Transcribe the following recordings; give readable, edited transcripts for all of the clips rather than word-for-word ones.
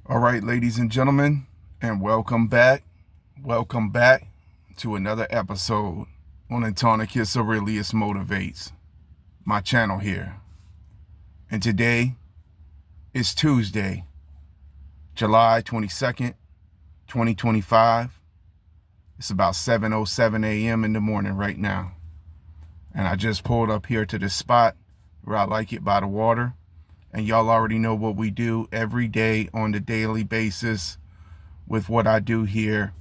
All right, ladies and gentlemen, and welcome back. Welcome back to another episode on Antonicus Aurelius Motivates, my channel here. And today is Tuesday, July 22nd, 2025. It's about 7:07 a.m. in the morning right now. And I just pulled up here to this spot where I like it by the water. And y'all already know what we do every day on the daily basis with what I do here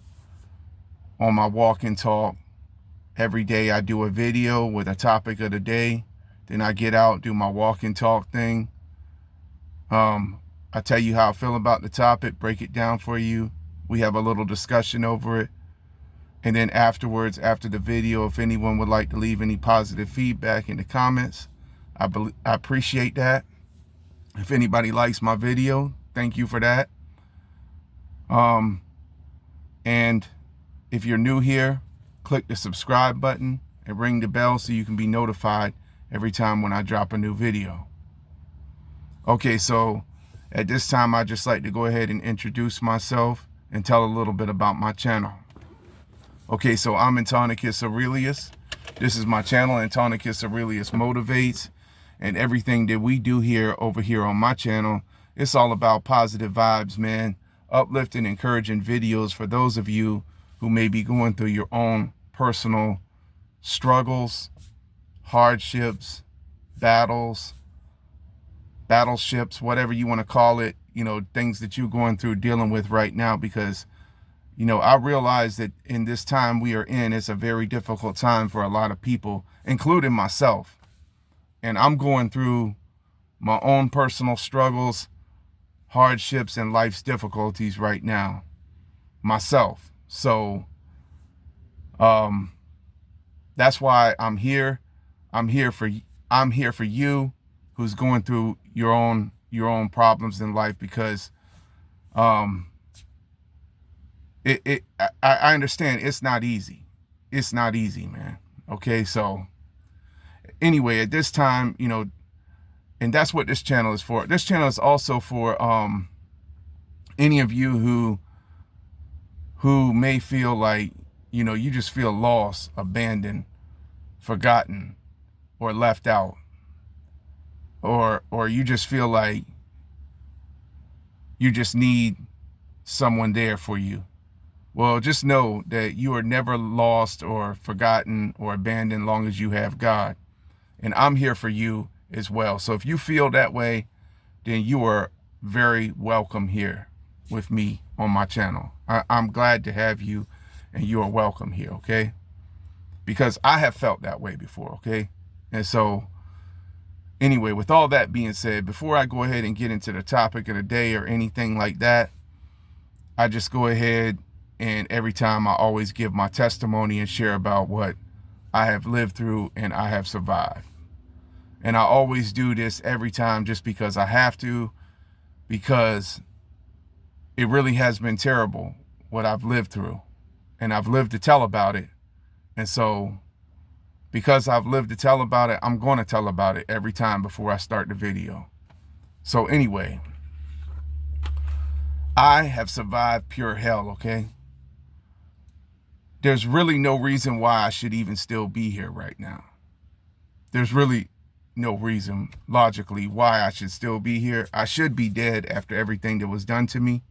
on my walk and talk. Every day I do a video with a topic of the day. Then I get out, do my walk and talk thing. I tell you how I feel about the topic, break it down for you. We have a little discussion over it. And then afterwards, after the video, if anyone would like to leave any positive feedback in the comments, I appreciate that. If anybody likes my video, thank you for that. And if you're new here, click the subscribe button and ring the bell so you can be notified every time when I drop a new video. Okay, so at this time, I'd just like to go ahead and introduce myself and tell a little bit about my channel. Okay, so I'm Antonicus Aurelius. This is my channel, Antonicus Aurelius Motivates. And everything that we do here over here on my channel, it's all about positive vibes, man. Uplifting, encouraging videos for those of you who may be going through your own personal struggles, hardships, battleships, whatever you want to call it, things that you're going through, dealing with right now. Because, I realize that in this time we are in, it's a very difficult time for a lot of people, including myself. And I'm going through my own personal struggles, hardships, and life's difficulties right now myself. So that's why I'm here. I'm here for you who's going through your own problems in life, because I understand it's not easy. It's not easy, man. Okay, so anyway, at this time, and that's what this channel is for. This channel is also for any of you who may feel like, you just feel lost, abandoned, forgotten, or left out. Or you just feel like you just need someone there for you. Well, just know that you are never lost or forgotten or abandoned long as you have God. And I'm here for you as well. So if you feel that way, then you are very welcome here with me on my channel. I'm glad to have you, and you are welcome here, okay? Because I have felt that way before, okay? And so anyway, with all that being said, before I go ahead and get into the topic of the day or anything like that, I just go ahead and every time I always give my testimony and share about what I have lived through and I have survived. And I always do this every time just because I have to, because it really has been terrible what I've lived through, and I've lived to tell about it. And so because I've lived to tell about it, I'm going to tell about it every time before I start the video. So anyway, I have survived pure hell, okay? There's really no reason why I should even still be here right now. There's really no reason logically why I should still be here. I should be dead after everything that was done to me,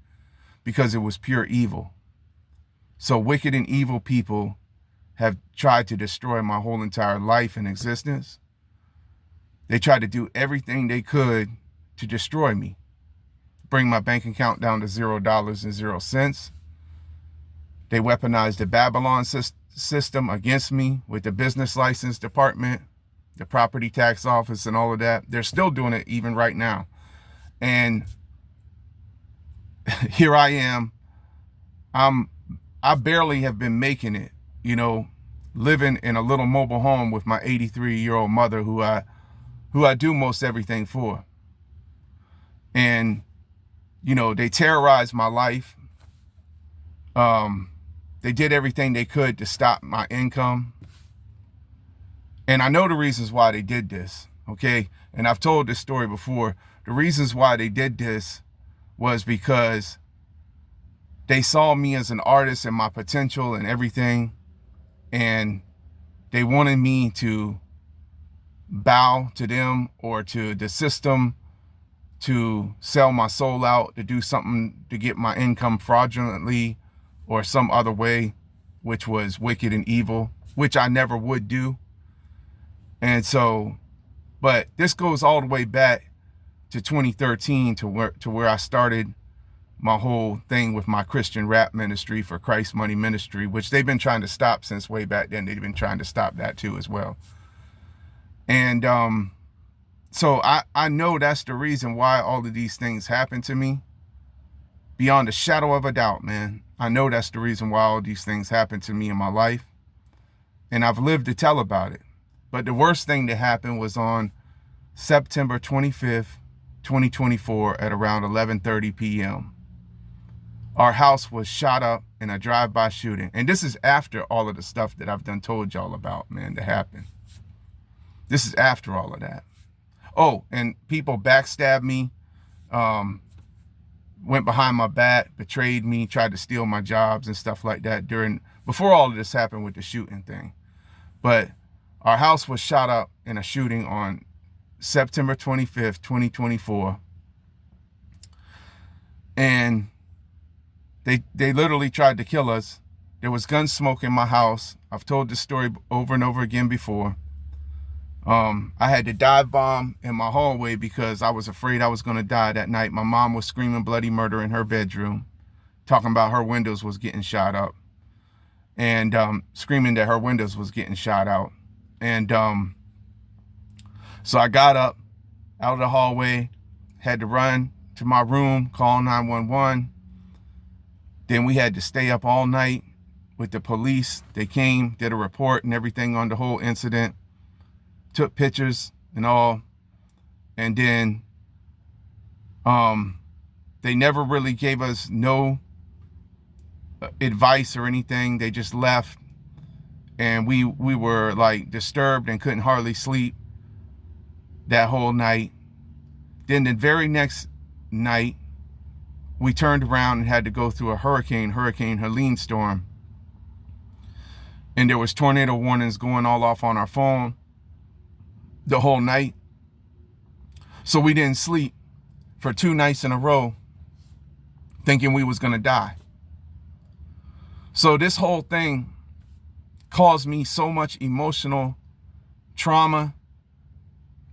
because it was pure evil. So wicked and evil people have tried to destroy my whole entire life and existence. They tried to do everything they could to destroy me, bring my bank account down to $0.00. They weaponized the Babylon system against me with the business license department, the property tax office, and all of that. They're still doing it even right now. And here I am. I barely have been making it, living in a little mobile home with my 83-year-old mother who I do most everything for. And, they terrorized my life. They did everything they could to stop my income. And I know the reasons why they did this, okay? And I've told this story before. The reasons why they did this was because they saw me as an artist and my potential and everything, and they wanted me to bow to them or to the system, to sell my soul out, to do something to get my income fraudulently or some other way, which was wicked and evil, which I never would do. And so, but this goes all the way back to 2013 to where I started my whole thing with my Christian rap ministry for Christ Money Ministry, which they've been trying to stop since way back then. They've been trying to stop that too as well. And so I know that's the reason why all of these things happen to me. Beyond a shadow of a doubt, man. I know that's the reason why all these things happen to me in my life. And I've lived to tell about it. But the worst thing that happened was on September 25th, 2024 at around 11:30 p.m. Our house was shot up in a drive-by shooting. And this is after all of the stuff that I've done told y'all about, man, that happened. This is after all of that. Oh, and people backstabbed me, went behind my back, betrayed me, tried to steal my jobs and stuff like that before all of this happened with the shooting thing. But our house was shot up in a shooting on September 25th, 2024. And they literally tried to kill us. There was gun smoke in my house. I've told this story over and over again before. I had to dive bomb in my hallway because I was afraid I was going to die that night. My mom was screaming bloody murder in her bedroom, talking about her windows was getting shot up, and screaming that her windows was getting shot out. And so I got up out of the hallway, had to run to my room, call 911. Then we had to stay up all night with the police. They came, did a report and everything on the whole incident, took pictures and all. And then they never really gave us no advice or anything. They just left. And we were like disturbed and couldn't hardly sleep that whole night. Then the very next night, we turned around and had to go through a Hurricane Helene storm. And there was tornado warnings going all off on our phone the whole night. So we didn't sleep for 2 nights in a row, thinking we was going to die. So this whole thing caused me so much emotional trauma,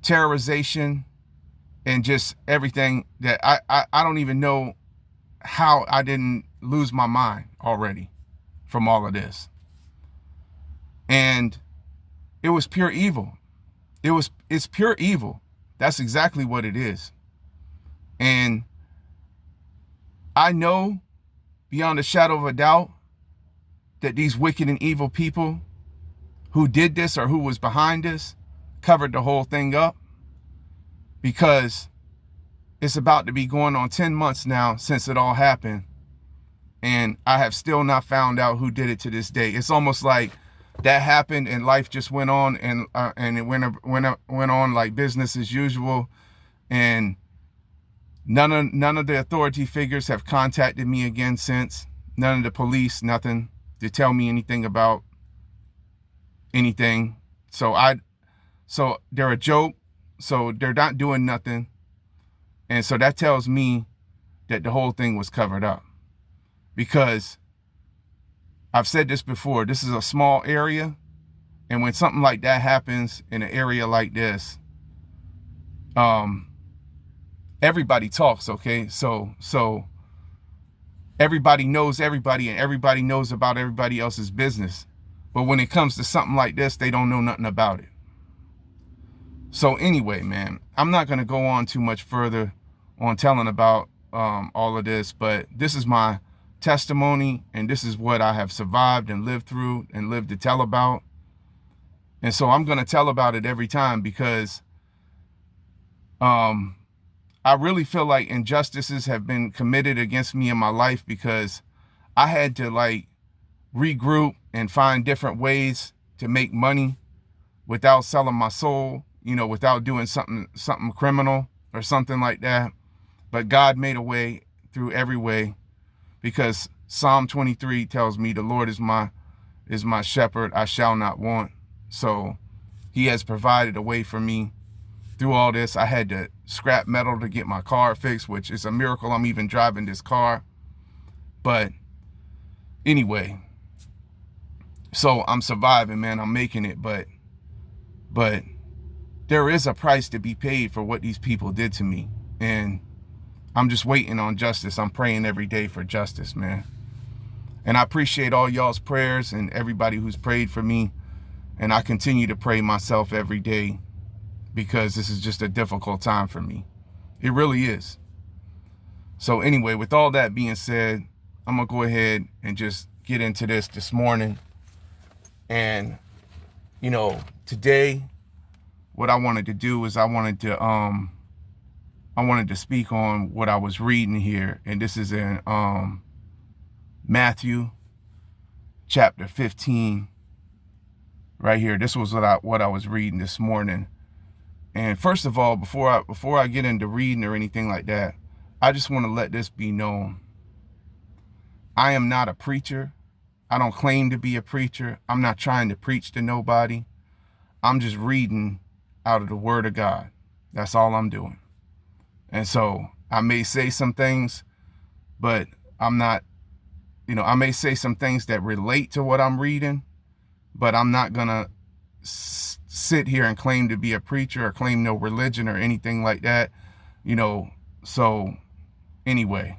terrorization, and just everything that I don't even know how I didn't lose my mind already from all of this. And it was pure evil. It's pure evil. That's exactly what it is. And I know beyond a shadow of a doubt that these wicked and evil people who did this or who was behind this covered the whole thing up, because it's about to be going on 10 months now since it all happened. And I have still not found out who did it to this day. It's almost like that happened and life just went on, and it went on like business as usual. And none of the authority figures have contacted me again since. None of the police, nothing to tell me anything about anything. So they're a joke. So they're not doing nothing. And so that tells me that the whole thing was covered up. Because I've said this before, this is a small area. And when something like that happens in an area like this, everybody talks, okay? So everybody knows everybody, and everybody knows about everybody else's business. But when it comes to something like this, they don't know nothing about it. So anyway, man, I'm not going to go on too much further on telling about all of this, but this is my testimony, and this is what I have survived and lived through and lived to tell about. And so I'm going to tell about it every time, because I really feel like injustices have been committed against me in my life, because I had to like regroup and find different ways to make money without selling my soul, without doing something criminal or something like that. But God made a way through every way, because Psalm 23 tells me the Lord is my shepherd, I shall not want. So he has provided a way for me through all this. I had to scrap metal to get my car fixed, which is a miracle I'm even driving this car. But anyway, so I'm surviving, man. I'm making it, but there is a price to be paid for what these people did to me. And I'm just waiting on justice. I'm praying every day for justice, man. And I appreciate all y'all's prayers and everybody who's prayed for me. And I continue to pray myself every day, because this is just a difficult time for me. It really is. So anyway, with all that being said, I'm going to go ahead and just get into this morning. And, you know, today, what I wanted to do is I wanted to speak on what I was reading here. And this is in Matthew chapter 15 right here. This was what I was reading this morning. And first of all, before I get into reading or anything like that, I just want to let this be known. I am not a preacher. I don't claim to be a preacher. I'm not trying to preach to nobody. I'm just reading out of the Word of God. That's all I'm doing. And so I may say some things, but I'm not, I may say some things that relate to what I'm reading, but I'm not going to sit here and claim to be a preacher or claim no religion or anything like that, So anyway,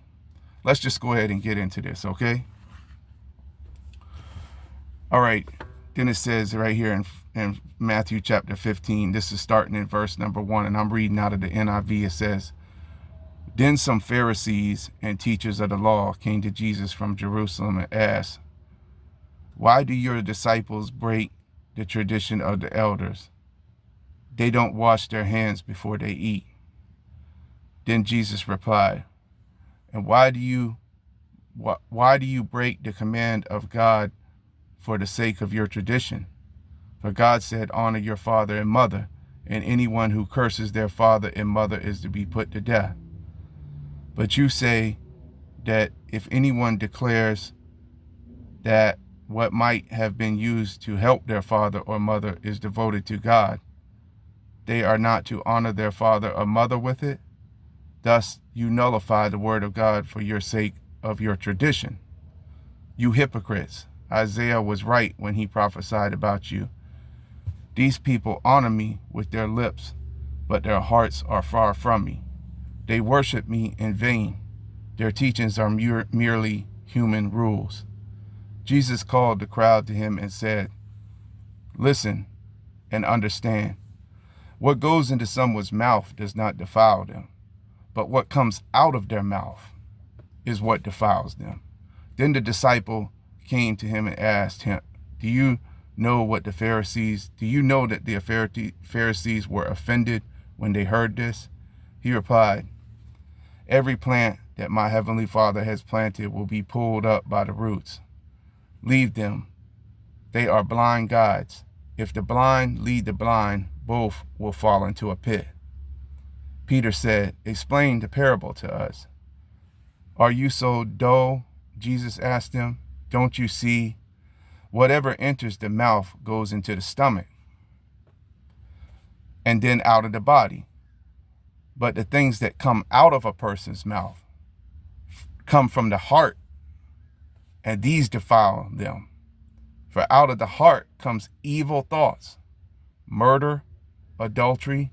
let's just go ahead and get into this, okay? All right. Then it says right here in Matthew chapter 15, this is starting in verse number 1, and I'm reading out of the NIV. It says, "Then some Pharisees and teachers of the law came to Jesus from Jerusalem and asked, 'Why do your disciples break the tradition of the elders? They don't wash their hands before they eat.' Then Jesus replied, 'And why do you break the command of God for the sake of your tradition? For God said, honor your father and mother, and anyone who curses their father and mother is to be put to death. But you say that if anyone declares that what might have been used to help their father or mother is devoted to God, they are not to honor their father or mother with it. Thus you nullify the word of God for your sake of your tradition. You hypocrites, Isaiah was right when he prophesied about you. These people honor me with their lips, but their hearts are far from me. They worship me in vain. Their teachings are merely human rules.' Jesus called the crowd to him and said, 'Listen and understand. What goes into someone's mouth does not defile them, but what comes out of their mouth is what defiles them.' Then the disciple came to him and asked him, 'Do you know that the Pharisees were offended when they heard this?' He replied, 'Every plant that my heavenly Father has planted will be pulled up by the roots. Leave them. They are blind guides. If the blind lead the blind, both will fall into a pit.' Peter said, 'Explain the parable to us.' 'Are you so dull?' Jesus asked him. 'Don't you see? Whatever enters the mouth goes into the stomach and then out of the body. But the things that come out of a person's mouth come from the heart, and these defile them. For out of the heart comes evil thoughts, murder, adultery,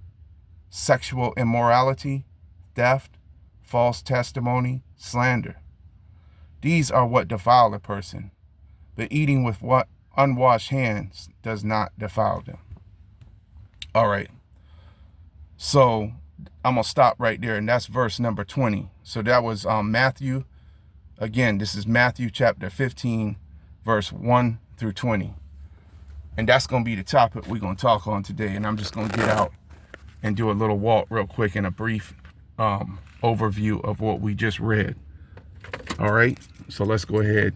sexual immorality, theft, false testimony, slander. These are what defile a person, but eating with what unwashed hands does not defile them.'" All right. So I'm going to stop right there, and that's verse number 20. So that was Matthew. Again, this is Matthew chapter 15, verse 1 through 20. And that's going to be the topic we're going to talk on today. And I'm just going to get out and do a little walk real quick and a brief overview of what we just read. All right. So let's go ahead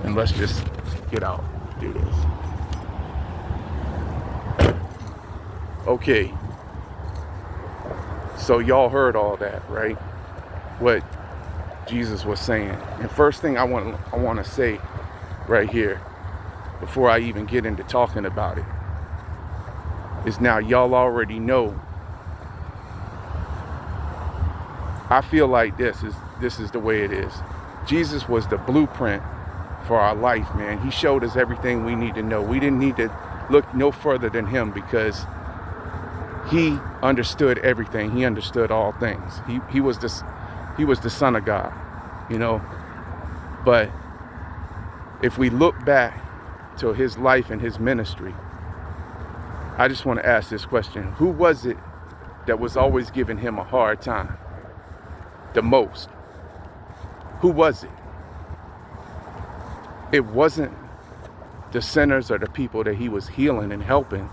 and let's just get out and do this. Okay. So y'all heard all that, right? what Jesus was saying. And first thing I want to say right here, before I even get into talking about it, is now y'all already know. I feel like this is the way it is. Jesus was the blueprint for our life, man. He showed us everything we need to know. We didn't need to look no further than him, because he understood everything. He understood all things. He was the Son of God, you know. But if we look back to his life and his ministry, I just want to ask this question: who was it that was always giving him a hard time the most? Who was it? It wasn't the sinners or the people that he was healing and helping.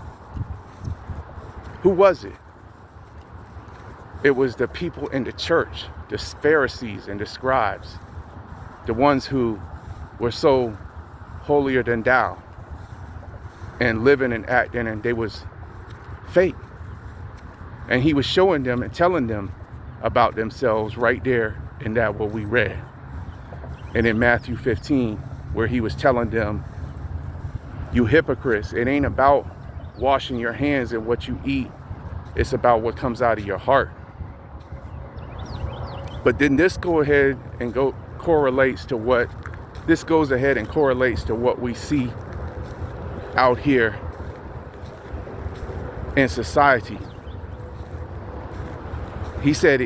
Who was it? It was the people in the church, the Pharisees and the scribes, the ones who were so holier than thou and living and acting, and they was fake. And he was showing them and telling them about themselves right there in that what we read. And in Matthew 15, where he was telling them, you hypocrites, it ain't about washing your hands and what you eat. It's about what comes out of your heart. But then this goes ahead and correlates to what we see out here in society. He said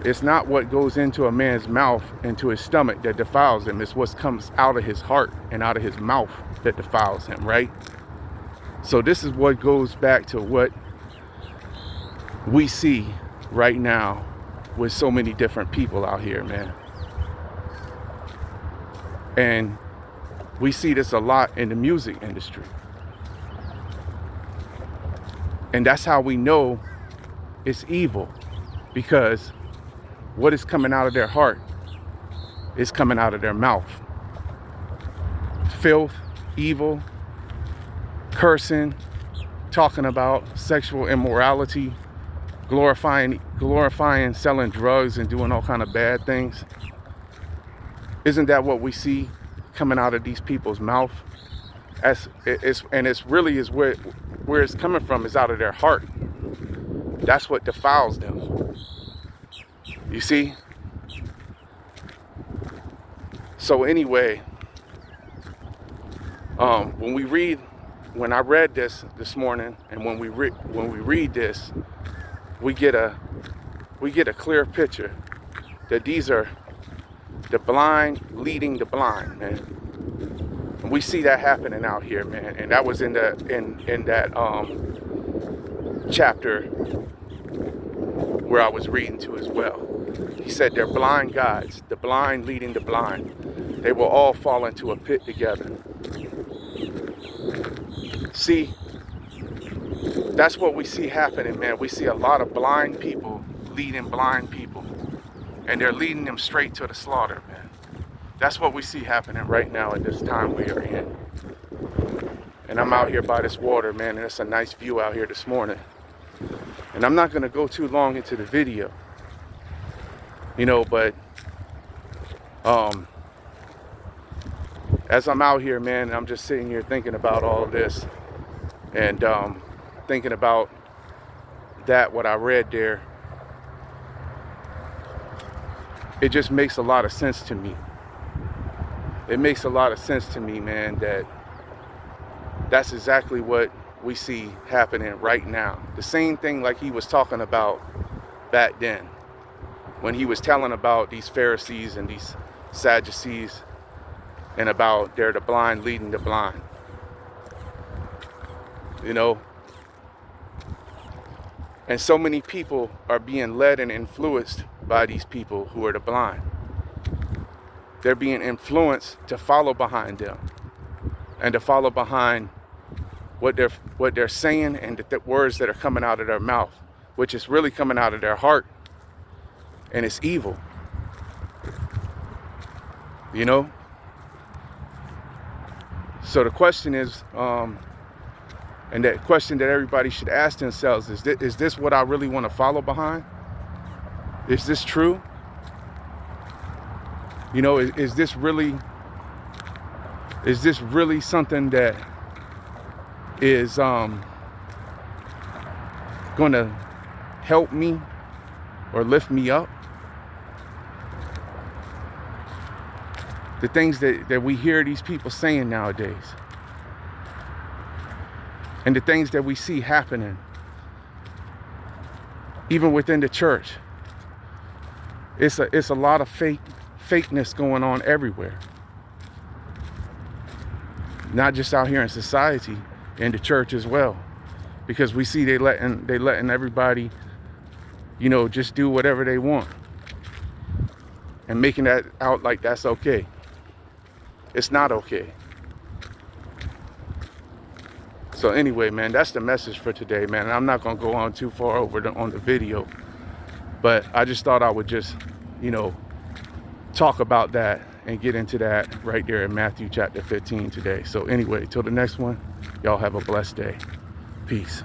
it's not what goes into a man's mouth, into his stomach, that defiles him. It's what comes out of his heart and out of his mouth that defiles him, right? So this is what goes back to what we see right now with so many different people out here, man. And we see this a lot in the music industry. And that's how we know it's evil, because what is coming out of their heart is coming out of their mouth. Filth, evil, cursing, talking about sexual immorality, glorifying selling drugs and doing all kind of bad things. Isn't that what we see coming out of these people's mouth? It's really where it's coming from, is out of their heart. That's what defiles them. You see? So anyway, when I read this morning, and when we read this, we get a clear picture that these are the blind leading the blind, man. And we see that happening out here, man. And that was in that chapter where I was reading to as well. He said they're blind guides, the blind leading the blind. They will all fall into a pit together. See, that's what we see happening, man. We see a lot of blind people leading blind people, and they're leading them straight to the slaughter, man. That's what we see happening right now at this time we are in. And I'm out here by this water, man, and it's a nice view out here this morning. And I'm not going to go too long into the video, you know, but as I'm out here, man, I'm just sitting here thinking about all of this, and thinking about what I read there. It just makes a lot of sense to me. It makes a lot of sense to me, man, that's exactly what we see happening right now. The same thing like he was talking about back then, when he was telling about these Pharisees and these Sadducees, and about they're the blind leading the blind. You know? And so many people are being led and influenced by these people who are the blind. They're being influenced to follow behind them, and to follow behind what they're saying, and the words that are coming out of their mouth, which is really coming out of their heart, and it's evil. You know? So the question is, And that question that everybody should ask themselves is this what I really want to follow behind? Is this true? You know, is this really something that is going to help me or lift me up? The things that we hear these people saying nowadays, and the things that we see happening even within the church, it's a lot of fakeness going on everywhere, not just out here in society, in the church as well, because we see they letting everybody, you know, just do whatever they want and making that out like that's okay. It's not okay. So anyway, man, that's the message for today, man. And I'm not going to go on too far on the video, but I just thought I would just, you know, talk about that and get into that right there in Matthew chapter 15 today. So anyway, till the next one, y'all have a blessed day. Peace.